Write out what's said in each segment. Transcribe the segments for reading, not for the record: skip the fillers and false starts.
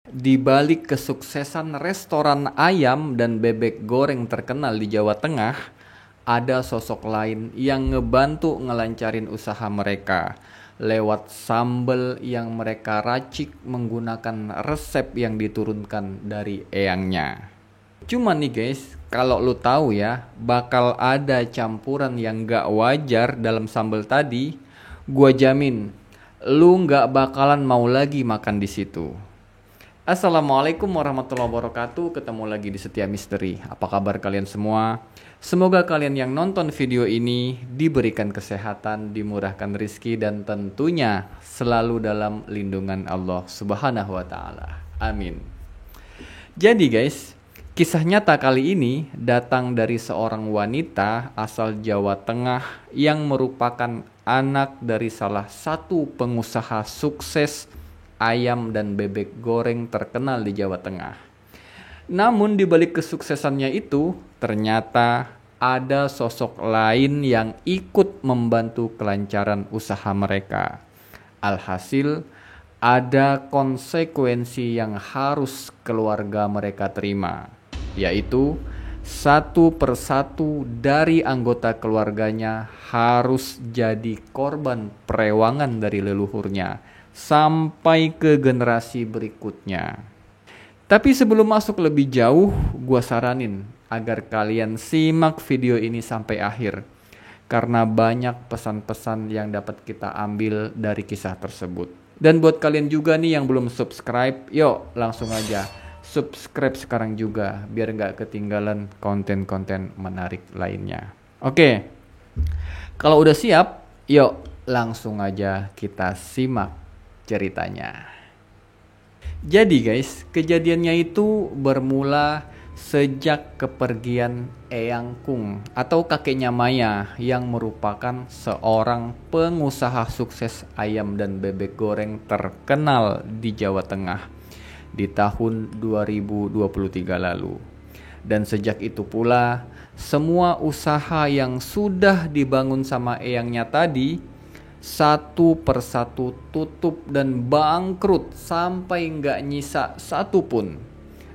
Di balik kesuksesan restoran ayam dan bebek goreng terkenal di Jawa Tengah, ada sosok lain yang ngebantu ngelancarin usaha mereka lewat sambal yang mereka racik menggunakan resep yang diturunkan dari eyangnya. Cuman nih guys, kalau lu tahu ya, bakal ada campuran yang gak wajar dalam sambal tadi, gua jamin lu gak bakalan mau lagi makan di situ. Assalamualaikum warahmatullahi wabarakatuh. Ketemu lagi di Setia Misteri. Apa kabar kalian semua? Semoga kalian yang nonton video ini diberikan kesehatan, dimurahkan rizki, dan tentunya selalu dalam lindungan Allah Subhanahu wa Ta'ala. Amin. Jadi guys, kisah nyata kali ini datang dari seorang wanita asal Jawa Tengah yang merupakan anak dari salah satu pengusaha sukses ayam dan bebek goreng terkenal di Jawa Tengah. Namun di balik kesuksesannya itu, ternyata ada sosok lain yang ikut membantu kelancaran usaha mereka. Alhasil, ada konsekuensi yang harus keluarga mereka terima, yaitu satu persatu dari anggota keluarganya harus jadi korban perewangan dari leluhurnya sampai ke generasi berikutnya. Tapi sebelum masuk lebih jauh, gua saranin agar kalian simak video ini sampai akhir, karena banyak pesan-pesan yang dapat kita ambil dari kisah tersebut. Dan buat kalian juga nih yang belum subscribe, yuk langsung aja subscribe sekarang juga, biar nggak ketinggalan konten-konten menarik lainnya. Oke, kalau udah siap, yuk langsung aja kita simak ceritanya. Jadi guys, kejadiannya itu bermula sejak kepergian Eyang Kung atau kakeknya Maya yang merupakan seorang pengusaha sukses ayam dan bebek goreng terkenal di Jawa Tengah di tahun 2023 lalu. Dan sejak itu pula, semua usaha yang sudah dibangun sama eyangnya tadi satu persatu tutup dan bangkrut sampai nggak nyisa satu pun.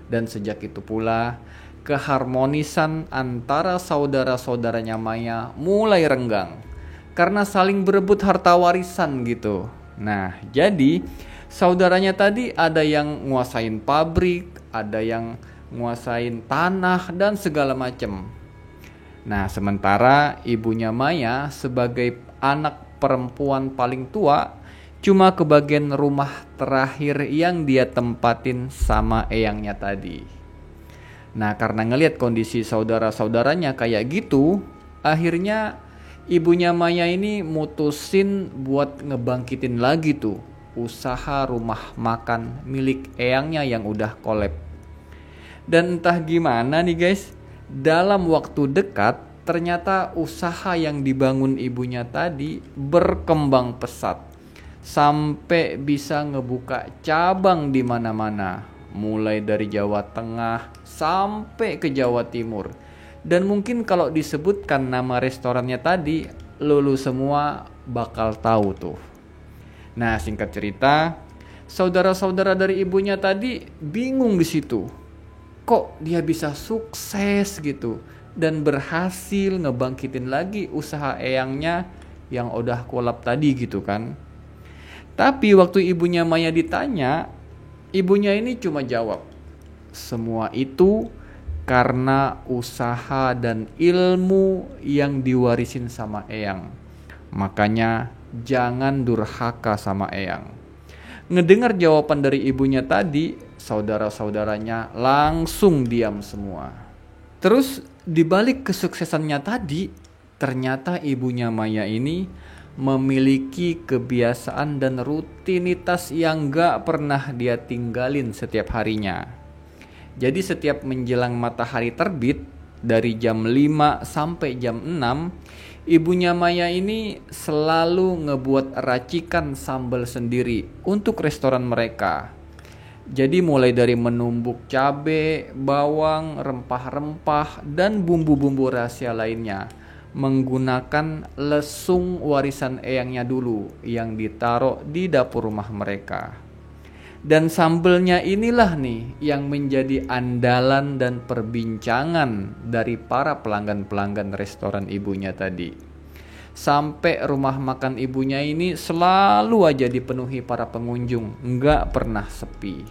Dan sejak itu pula keharmonisan antara saudara-saudaranya Maya mulai renggang karena saling berebut harta warisan gitu. Nah, jadi saudaranya tadi ada yang nguasain pabrik, ada yang nguasain tanah dan segala macem. Nah, sementara ibunya Maya sebagai anak perempuan paling tua cuma kebagian rumah terakhir yang dia tempatin sama eyangnya tadi. Nah, karena ngelihat kondisi saudara-saudaranya kayak gitu, akhirnya ibunya Maya ini mutusin buat ngebangkitin lagi tuh usaha rumah makan milik eyangnya yang udah kolab. Dan entah gimana nih guys, dalam waktu dekat ternyata usaha yang dibangun ibunya tadi berkembang pesat sampai bisa ngebuka cabang di mana-mana, mulai dari Jawa Tengah sampai ke Jawa Timur. Dan mungkin kalau disebutkan nama restorannya tadi, lulu semua bakal tahu tuh. Nah, singkat cerita, saudara-saudara dari ibunya tadi bingung di situ. Kok dia bisa sukses gitu dan berhasil ngebangkitin lagi usaha eyangnya yang udah kolab tadi gitu kan. Tapi waktu ibunya Maya ditanya, ibunya ini cuma jawab, semua itu karena usaha dan ilmu yang diwarisin sama eyang. Makanya jangan durhaka sama eyang. Ngedengar jawaban dari ibunya tadi, saudara-saudaranya langsung diam semua. Terus di balik kesuksesannya tadi, ternyata ibunya Maya ini memiliki kebiasaan dan rutinitas yang gak pernah dia tinggalin setiap harinya. Jadi setiap menjelang matahari terbit, dari jam 5 sampai jam 6, ibunya Maya ini selalu ngebuat racikan sambal sendiri untuk restoran mereka. Jadi mulai dari menumbuk cabai, bawang, rempah-rempah, dan bumbu-bumbu rahasia lainnya menggunakan lesung warisan eyangnya dulu yang ditaruh di dapur rumah mereka. Dan sambelnya inilah nih yang menjadi andalan dan perbincangan dari para pelanggan-pelanggan restoran ibunya tadi. Sampai rumah makan ibunya ini selalu aja dipenuhi para pengunjung, nggak pernah sepi.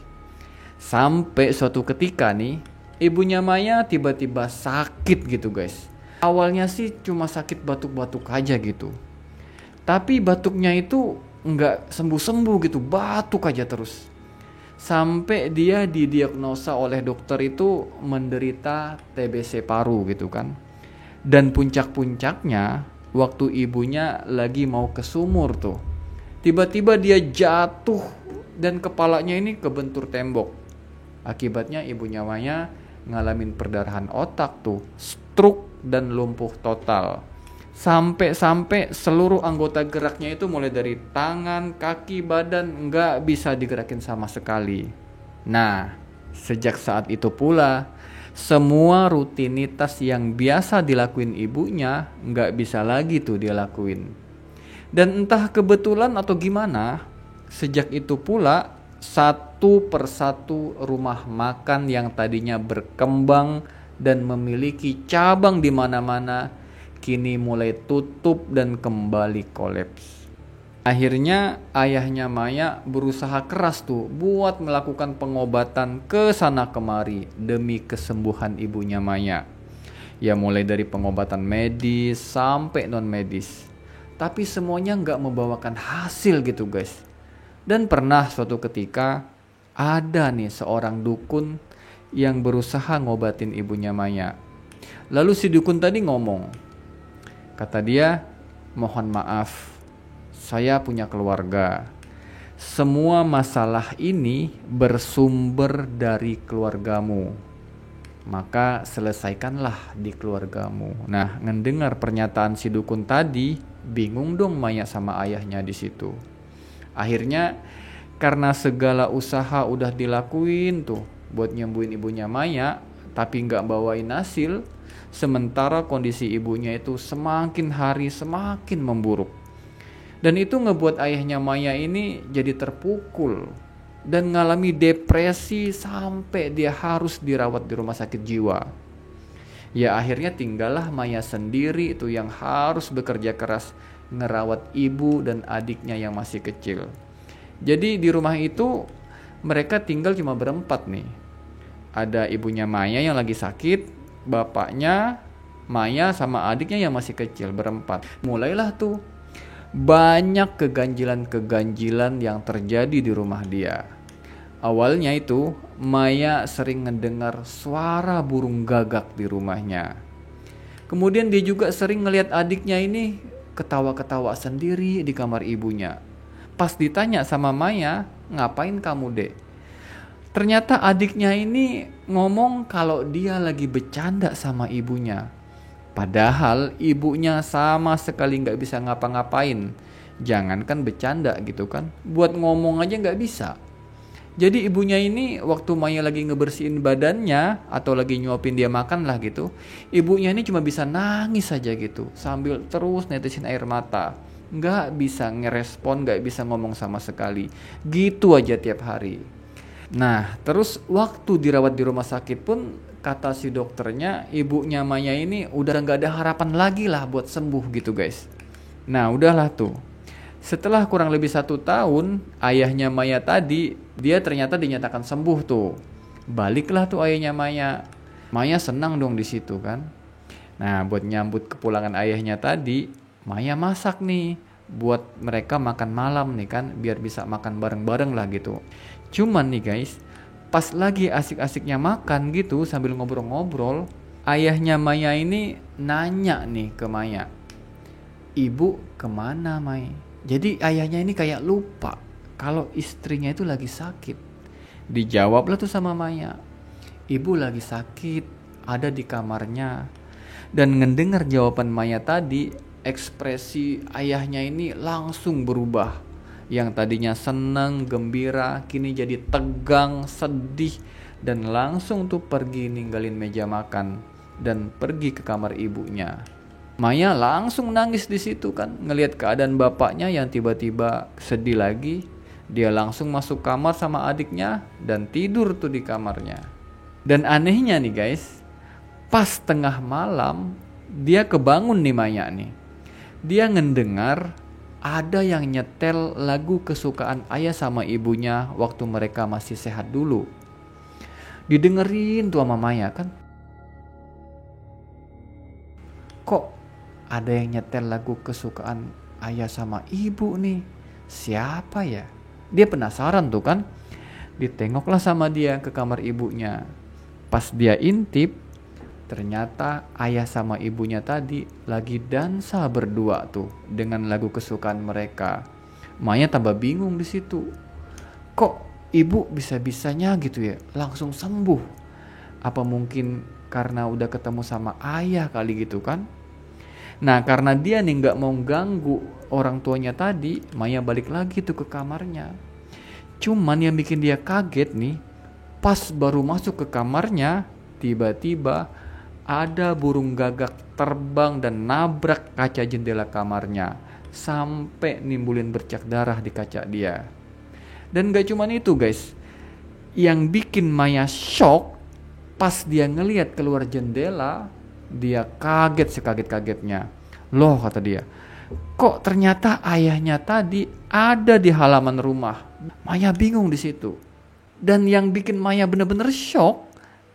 Sampai suatu ketika nih, ibunya Maya tiba-tiba sakit gitu guys. Awalnya sih cuma sakit batuk-batuk aja gitu. Tapi batuknya itu nggak sembuh-sembuh gitu, batuk aja terus. Sampai dia didiagnosa oleh dokter itu menderita TBC paru gitu kan. Dan puncak-puncaknya waktu ibunya lagi mau ke sumur tuh. Tiba-tiba dia jatuh dan kepalanya ini kebentur tembok. Akibatnya ibunya Maya ngalamin perdarahan otak tuh, stroke dan lumpuh total. Sampai seluruh anggota geraknya itu mulai dari tangan, kaki, badan nggak bisa digerakin sama sekali. Nah, sejak saat itu pula semua rutinitas yang biasa dilakuin ibunya nggak bisa lagi tuh dia lakuin. Dan entah kebetulan atau gimana, sejak itu pula satu persatu rumah makan yang tadinya berkembang dan memiliki cabang di mana-mana kini mulai tutup dan kembali kolaps. Akhirnya ayahnya Maya berusaha keras tuh buat melakukan pengobatan ke sana kemari demi kesembuhan ibunya Maya. Ya mulai dari pengobatan medis sampai non medis. Tapi semuanya nggak membawakan hasil gitu guys. Dan pernah suatu ketika ada nih seorang dukun yang berusaha ngobatin ibunya Maya. Lalu si dukun tadi ngomong, kata dia, mohon maaf, saya punya keluarga. Semua masalah ini bersumber dari keluargamu. Maka selesaikanlah di keluargamu. Nah, ngedengar pernyataan si dukun tadi, bingung dong Maya sama ayahnya di situ. Akhirnya karena segala usaha udah dilakuin tuh buat nyembuhin ibunya Maya, tapi nggak bawain hasil, sementara kondisi ibunya itu semakin hari semakin memburuk. Dan itu ngebuat ayahnya Maya ini jadi terpukul dan ngalami depresi sampai dia harus dirawat di rumah sakit jiwa. Ya akhirnya tinggallah Maya sendiri itu yang harus bekerja keras ngerawat ibu dan adiknya yang masih kecil. Jadi di rumah itu mereka tinggal cuma berempat nih. Ada ibunya Maya yang lagi sakit, bapaknya, Maya sama adiknya yang masih kecil, berempat. Mulailah tuh banyak keganjilan-keganjilan yang terjadi di rumah dia. Awalnya itu Maya sering ngedengar suara burung gagak di rumahnya. Kemudian dia juga sering ngelihat adiknya ini ketawa-ketawa sendiri di kamar ibunya. Pas ditanya sama Maya, ngapain kamu dek? Ternyata adiknya ini ngomong kalau dia lagi bercanda sama ibunya. Padahal ibunya sama sekali gak bisa ngapa-ngapain. Jangankan bercanda gitu kan, buat ngomong aja gak bisa. Jadi ibunya ini waktu Maya lagi ngebersihin badannya atau lagi nyuapin dia makan lah gitu, ibunya ini cuma bisa nangis aja gitu sambil terus netesin air mata. Gak bisa ngerespon, gak bisa ngomong sama sekali. Gitu aja tiap hari. Nah terus waktu dirawat di rumah sakit pun kata si dokternya ibunya Maya ini udah gak ada harapan lagi lah buat sembuh gitu guys. Nah udahlah tuh. Setelah kurang lebih 1 tahun, ayahnya Maya tadi, dia ternyata dinyatakan sembuh tuh. Baliklah tuh ayahnya Maya. Maya senang dong di situ kan. Nah, buat nyambut kepulangan ayahnya tadi, Maya masak nih buat mereka makan malam nih kan, biar bisa makan bareng-bareng lah gitu. Cuman nih guys, pas lagi asik-asiknya makan gitu sambil ngobrol-ngobrol, ayahnya Maya ini nanya nih ke Maya, "Ibu kemana, Mai?" Jadi ayahnya ini kayak lupa kalau istrinya itu lagi sakit. Dijawablah tuh sama Maya, "Ibu lagi sakit, ada di kamarnya." Dan ngedengar jawaban Maya tadi, ekspresi ayahnya ini langsung berubah. Yang tadinya senang, gembira, kini jadi tegang, sedih, dan langsung tuh pergi ninggalin meja makan dan pergi ke kamar ibunya. Maya langsung nangis di situ kan, ngelihat keadaan bapaknya yang tiba-tiba sedih lagi Dia langsung masuk kamar sama adiknya dan tidur tuh di kamarnya. Dan anehnya nih guys, pas tengah malam dia kebangun nih Maya nih. Dia ngedengar ada yang nyetel lagu kesukaan ayah sama ibunya waktu mereka masih sehat dulu. Didengerin tuh sama Maya kan. Kok ada yang nyetel lagu kesukaan ayah sama ibu nih? Siapa ya? Dia penasaran tuh kan. Ditengoklah sama dia ke kamar ibunya. Pas dia intip, ternyata ayah sama ibunya tadi lagi dansa berdua tuh dengan lagu kesukaan mereka. Maya tambah bingung di situ. Kok ibu bisa-bisanya gitu ya langsung sembuh? Apa mungkin karena udah ketemu sama ayah kali gitu kan? Nah karena dia nih gak mau ganggu orang tuanya tadi, Maya balik lagi tuh ke kamarnya. Cuman yang bikin dia kaget nih, pas baru masuk ke kamarnya, tiba-tiba ada burung gagak terbang dan nabrak kaca jendela kamarnya sampai nimbulin bercak darah di kaca dia. Dan gak cuman itu guys, yang bikin Maya shock pas dia ngelihat keluar jendela, dia kaget sekaget-kagetnya. Loh kata dia, kok ternyata ayahnya tadi ada di halaman rumah. Maya bingung di situ. Dan yang bikin Maya bener-bener shock,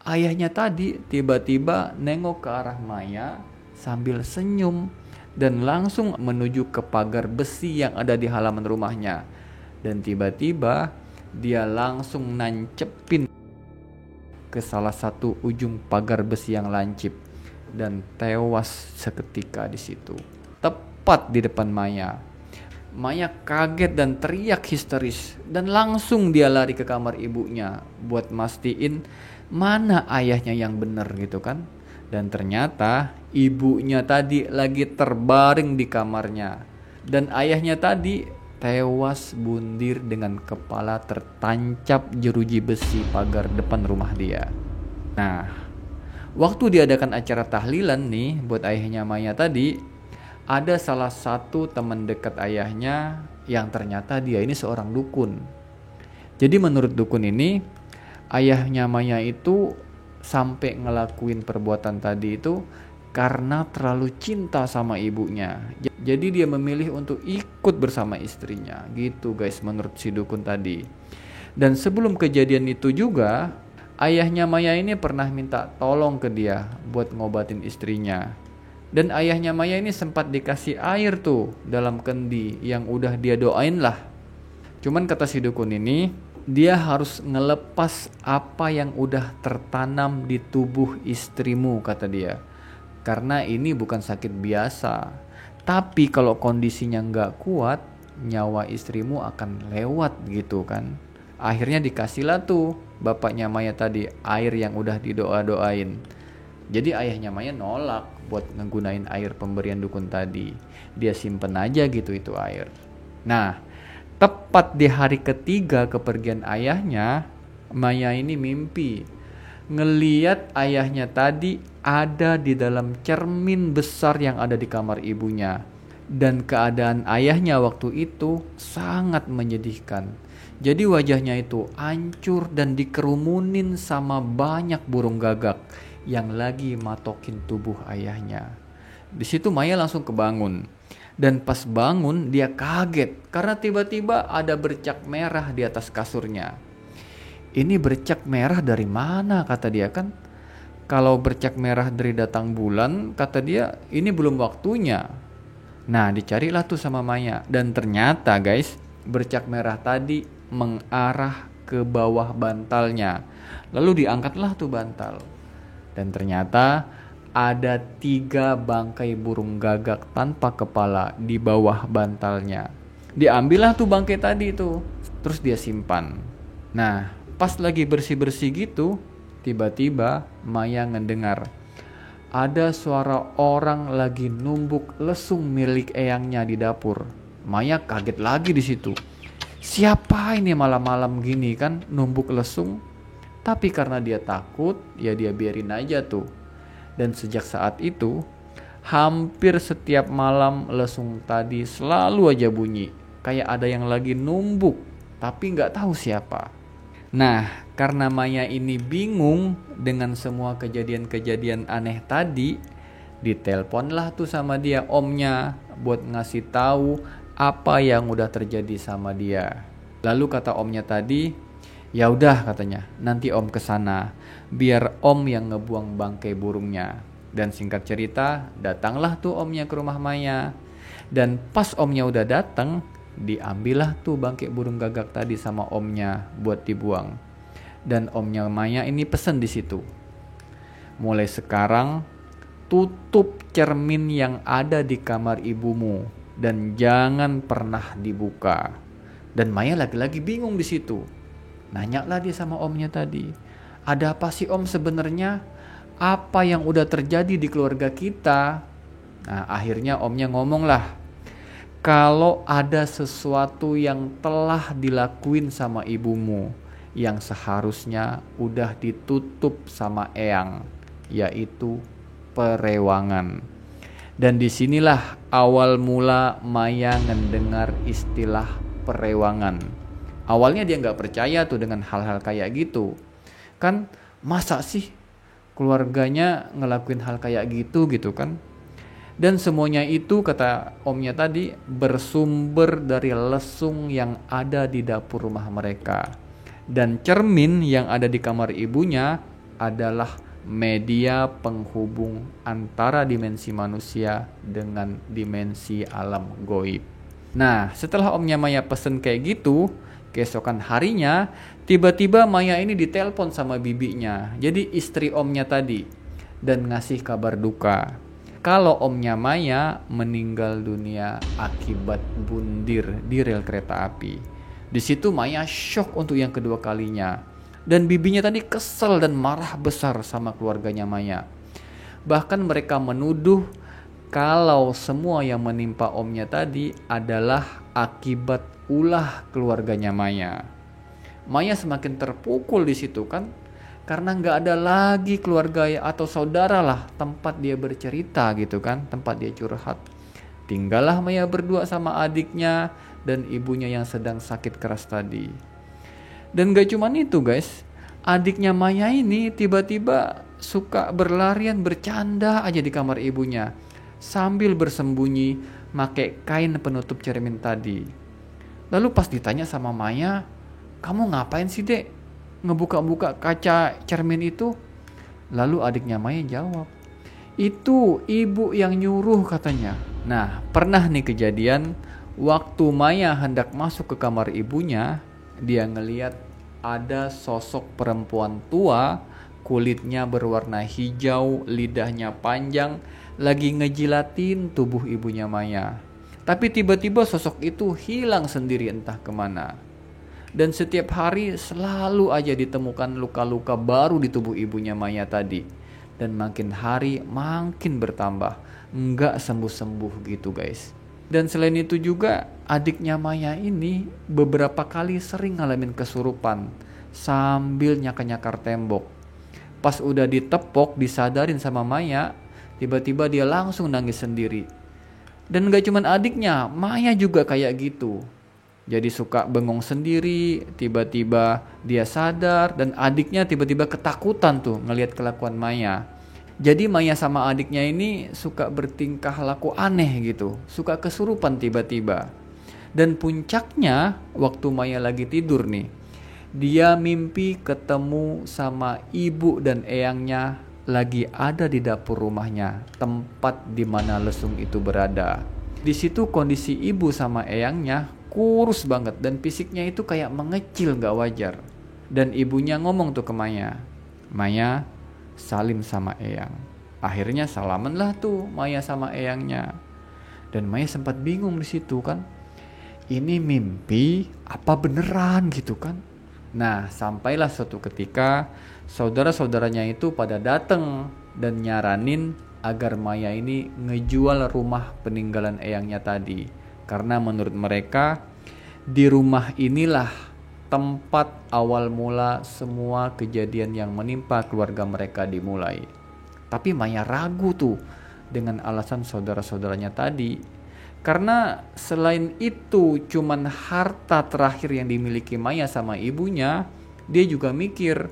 ayahnya tadi tiba-tiba nengok ke arah Maya sambil senyum dan langsung menuju ke pagar besi yang ada di halaman rumahnya. Dan tiba-tiba dia langsung nancepin ke salah satu ujung pagar besi yang lancip dan tewas seketika di situ, tepat di depan Maya. Maya kaget dan teriak histeris dan langsung dia lari ke kamar ibunya buat mastiin mana ayahnya yang bener gitu kan. Dan ternyata ibunya tadi lagi terbaring di kamarnya dan ayahnya tadi tewas bundir dengan kepala tertancap jeruji besi pagar depan rumah dia. Nah, waktu diadakan acara tahlilan nih buat ayahnya Maya tadi, ada salah satu teman dekat ayahnya yang ternyata dia ini seorang dukun. Jadi menurut dukun ini, ayahnya Maya itu sampai ngelakuin perbuatan tadi itu karena terlalu cinta sama ibunya. Jadi dia memilih untuk ikut bersama istrinya. Gitu guys menurut si dukun tadi. Dan sebelum kejadian itu juga, ayahnya Maya ini pernah minta tolong ke dia buat ngobatin istrinya. Dan ayahnya Maya ini sempat dikasih air tuh dalam kendi yang udah dia doain lah. Cuman kata si dukun ini, dia harus ngelepas apa yang udah tertanam di tubuh istrimu kata dia. Karena ini bukan sakit biasa. Tapi kalau kondisinya nggak kuat, nyawa istrimu akan lewat gitu kan. Akhirnya dikasihlah tuh bapaknya Maya tadi air yang udah didoa-doain. Jadi ayahnya Maya nolak buat ngegunain air pemberian dukun tadi. Dia simpen aja gitu itu air. Nah, tepat di hari ketiga kepergian ayahnya, Maya ini mimpi ngeliat ayahnya tadi ada di dalam cermin besar yang ada di kamar ibunya. Dan keadaan ayahnya waktu itu sangat menyedihkan. Jadi wajahnya itu hancur dan dikerumunin sama banyak burung gagak yang lagi matokin tubuh ayahnya. Di situ Maya langsung kebangun. Dan pas bangun dia kaget karena tiba-tiba ada bercak merah di atas kasurnya. Ini bercak merah dari mana kata dia kan? Kalau bercak merah dari datang bulan kata dia ini belum waktunya. Nah dicarilah tuh sama Maya. Dan ternyata guys bercak merah tadi mengarah ke bawah bantalnya. Lalu diangkatlah tuh bantal. Dan ternyata ada 3 bangkai burung gagak tanpa kepala di bawah bantalnya. Diambillah tuh bangkai tadi tuh. Terus dia simpan. Nah pas lagi bersih-bersih gitu, tiba-tiba Maya ngedengar ada suara orang lagi numbuk lesung milik eyangnya di dapur. Maya kaget lagi di situ. Siapa ini malam-malam gini kan numbuk lesung? Tapi karena dia takut, ya dia biarin aja tuh. Dan sejak saat itu, hampir setiap malam lesung tadi selalu aja bunyi. Kayak ada yang lagi numbuk. tapi nggak tahu siapa. Nah, karena Maya ini bingung dengan semua kejadian-kejadian aneh tadi, diteleponlah tuh sama dia omnya buat ngasih tahu apa yang udah terjadi sama dia. Lalu kata omnya tadi, ya udah katanya, nanti om kesana, biar om yang ngebuang bangkai burungnya. Dan singkat cerita, datanglah tuh omnya ke rumah Maya. Dan pas omnya udah datang, diambillah tuh bangkai burung gagak tadi sama omnya buat dibuang. Dan omnya Maya ini pesen di situ, mulai sekarang tutup cermin yang ada di kamar ibumu dan jangan pernah dibuka. Dan Maya lagi-lagi bingung di situ. Nanyalah dia sama omnya tadi, ada apa sih om sebenarnya? Apa yang udah terjadi di keluarga kita? Nah, akhirnya omnya ngomong lah, kalau ada sesuatu yang telah dilakuin sama ibumu yang seharusnya udah ditutup sama eyang, yaitu perewangan. Dan disinilah awal mula Maya mendengar istilah perewangan. Awalnya dia nggak percaya tuh dengan hal-hal kayak gitu. Kan masa sih keluarganya ngelakuin hal kayak gitu kan? Dan semuanya itu, kata omnya tadi, bersumber dari lesung yang ada di dapur rumah mereka. Dan cermin yang ada di kamar ibunya adalah media penghubung antara dimensi manusia dengan dimensi alam goib. Nah, setelah omnya Maya pesen kayak gitu, keesokan harinya tiba-tiba Maya ini ditelepon sama bibinya, jadi istri omnya tadi, dan ngasih kabar duka kalau omnya Maya meninggal dunia akibat bundir di rel kereta api. Di situ Maya shock untuk yang kedua kalinya. Dan bibinya tadi kesel dan marah besar sama keluarganya Maya. Bahkan mereka menuduh kalau semua yang menimpa omnya tadi adalah akibat ulah keluarganya Maya. Maya semakin terpukul di situ kan. Karena nggak ada lagi keluarga atau saudara lah tempat dia bercerita gitu kan, tempat dia curhat. Tinggallah Maya berdua sama adiknya dan ibunya yang sedang sakit keras tadi. Dan gak cuman itu guys, adiknya Maya ini tiba-tiba suka berlarian bercanda aja di kamar ibunya sambil bersembunyi pakai kain penutup cermin tadi. Lalu pas ditanya sama Maya, kamu ngapain sih dek ngebuka-buka kaca cermin itu? Lalu adiknya Maya jawab, itu ibu yang nyuruh katanya. Nah, pernah nih kejadian waktu Maya hendak masuk ke kamar ibunya, dia ngeliat ada sosok perempuan tua, kulitnya berwarna hijau, lidahnya panjang, lagi ngejilatin tubuh ibunya Maya. Tapi tiba-tiba sosok itu hilang sendiri entah kemana. Dan setiap hari selalu aja ditemukan luka-luka baru di tubuh ibunya Maya tadi. Dan makin hari makin bertambah, nggak sembuh-sembuh gitu guys. Dan selain itu juga adiknya Maya ini beberapa kali sering ngalamin kesurupan sambil nyakar-nyakar tembok. Pas udah ditepok, disadarin sama Maya, tiba-tiba dia langsung nangis sendiri. Dan gak cuman adiknya, Maya juga kayak gitu. Jadi suka bengong sendiri, tiba-tiba dia sadar, dan adiknya tiba-tiba ketakutan tuh ngelihat kelakuan Maya. Jadi Maya sama adiknya ini suka bertingkah laku aneh gitu, suka kesurupan tiba-tiba. Dan puncaknya waktu Maya lagi tidur nih, dia mimpi ketemu sama ibu dan eyangnya lagi ada di dapur rumahnya, tempat di mana lesung itu berada. Di situ kondisi ibu sama eyangnya kurus banget dan fisiknya itu kayak mengecil gak wajar. Dan ibunya ngomong tuh ke Maya, Maya salim sama eyang. Akhirnya salaman lah tuh Maya sama eyangnya. Dan Maya sempat bingung di situ kan, ini mimpi apa beneran gitu kan. Nah, sampailah suatu ketika saudara-saudaranya itu pada datang dan nyaranin agar Maya ini ngejual rumah peninggalan eyangnya tadi. Karena menurut mereka di rumah inilah tempat awal mula semua kejadian yang menimpa keluarga mereka dimulai. Tapi Maya ragu tuh dengan alasan saudara-saudaranya tadi. Karena selain itu cuman harta terakhir yang dimiliki Maya sama ibunya, dia juga mikir,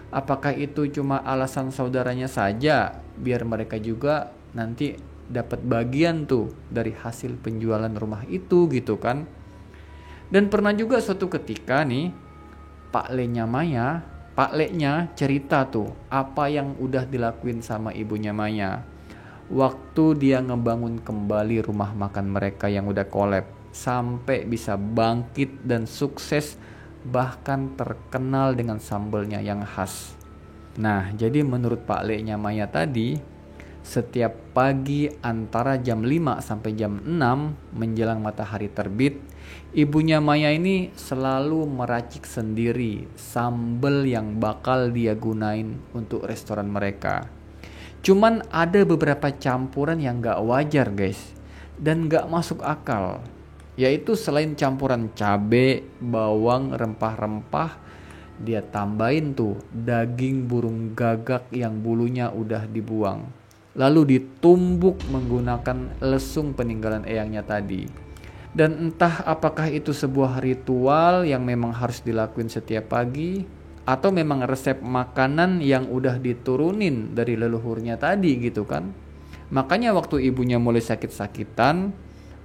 apakah itu cuma alasan saudaranya saja biar mereka juga nanti dapat bagian tuh dari hasil penjualan rumah itu gitu kan. Dan pernah juga suatu ketika nih Pak Leknya cerita tuh apa yang udah dilakuin sama ibunya Maya waktu dia ngebangun kembali rumah makan mereka yang udah kolab sampai bisa bangkit dan sukses, bahkan terkenal dengan sambelnya yang khas. Nah, jadi menurut Pak Leknya Maya tadi, setiap pagi antara jam 5 sampai jam 6 menjelang matahari terbit, ibunya Maya ini selalu meracik sendiri sambal yang bakal dia gunain untuk restoran mereka. Cuman ada beberapa campuran yang gak wajar guys, dan gak masuk akal. Yaitu selain campuran cabe, bawang, rempah-rempah, dia tambahin tuh daging burung gagak yang bulunya udah dibuang. Lalu ditumbuk menggunakan lesung peninggalan eyangnya tadi. Dan entah apakah itu sebuah ritual yang memang harus dilakuin setiap pagi, atau memang resep makanan yang udah diturunin dari leluhurnya tadi gitu kan. Makanya waktu ibunya mulai sakit-sakitan,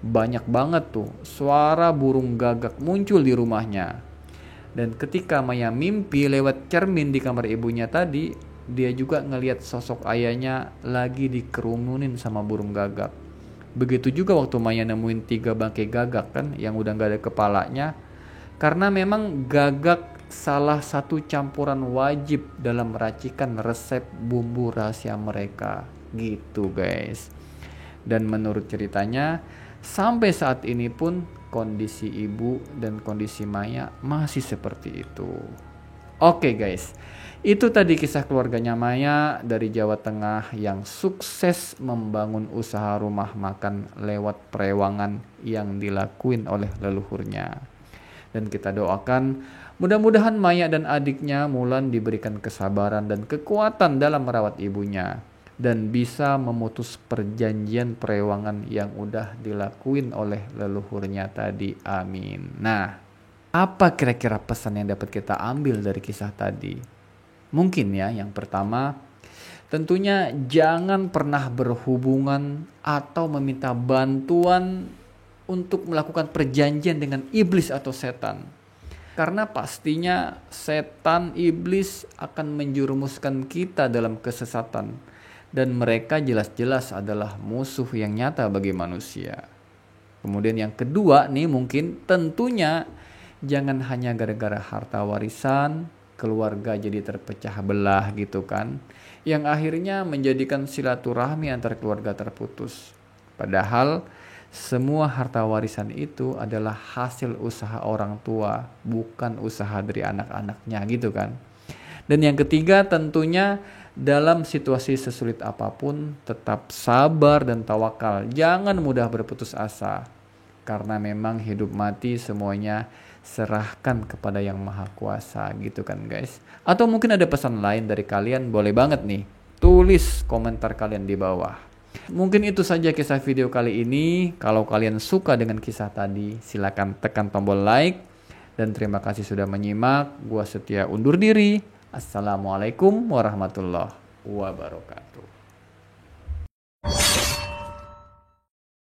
banyak banget tuh suara burung gagak muncul di rumahnya. Dan ketika Maya mimpi lewat cermin di kamar ibunya tadi, dia juga ngelihat sosok ayahnya lagi dikerumunin sama burung gagak. Begitu juga waktu Maya nemuin 3 bangkai gagak kan yang udah gak ada kepalanya. Karena memang gagak salah satu campuran wajib dalam meracikan resep bumbu rahasia mereka gitu guys. Dan menurut ceritanya sampai saat ini pun kondisi ibu dan kondisi Maya masih seperti itu. Oke guys, itu tadi kisah keluarganya Maya dari Jawa Tengah yang sukses membangun usaha rumah makan lewat perewangan yang dilakuin oleh leluhurnya. Dan kita doakan mudah-mudahan Maya dan adiknya Mulan diberikan kesabaran dan kekuatan dalam merawat ibunya dan bisa memutus perjanjian perewangan yang udah dilakuin oleh leluhurnya tadi. Amin. Nah, apa kira-kira pesan yang dapat kita ambil dari kisah tadi? Mungkin ya, yang pertama, tentunya jangan pernah berhubungan atau meminta bantuan untuk melakukan perjanjian dengan iblis atau setan. Karena pastinya setan iblis akan menjerumuskan kita dalam kesesatan. Dan mereka jelas-jelas adalah musuh yang nyata bagi manusia. Kemudian yang kedua nih mungkin tentunya jangan hanya gara-gara harta warisan, keluarga jadi terpecah belah gitu kan. Yang akhirnya menjadikan silaturahmi antar keluarga terputus. Padahal semua harta warisan itu adalah hasil usaha orang tua, bukan usaha dari anak-anaknya gitu kan. Dan yang ketiga tentunya dalam situasi sesulit apapun tetap sabar dan tawakal. Jangan mudah berputus asa. Karena memang hidup mati semuanya serahkan kepada yang maha kuasa gitu kan guys. Atau mungkin ada pesan lain dari kalian, boleh banget nih tulis komentar kalian di bawah. Mungkin itu saja kisah video kali ini. Kalau kalian suka dengan kisah tadi, silakan tekan tombol like. Dan terima kasih sudah menyimak. Gua Setia undur diri. Assalamualaikum warahmatullahi wabarakatuh.